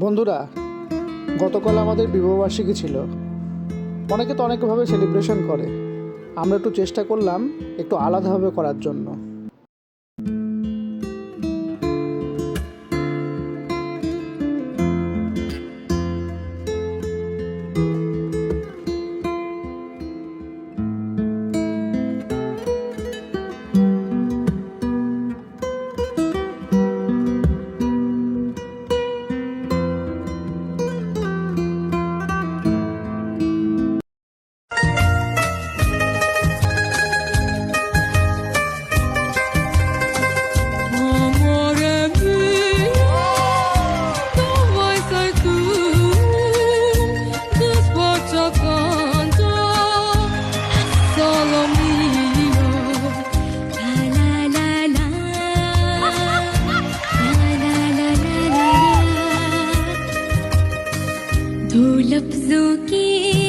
বন্ধুরা, গতকাল আমাদের বিবাহবার্ষিকী ছিল। অনেকে তো অনেকভাবে সেলিব্রেশন করে। আমরা একটু চেষ্টা করলাম একটু আলাদাভাবে করার জন্য। दो लफ्जों की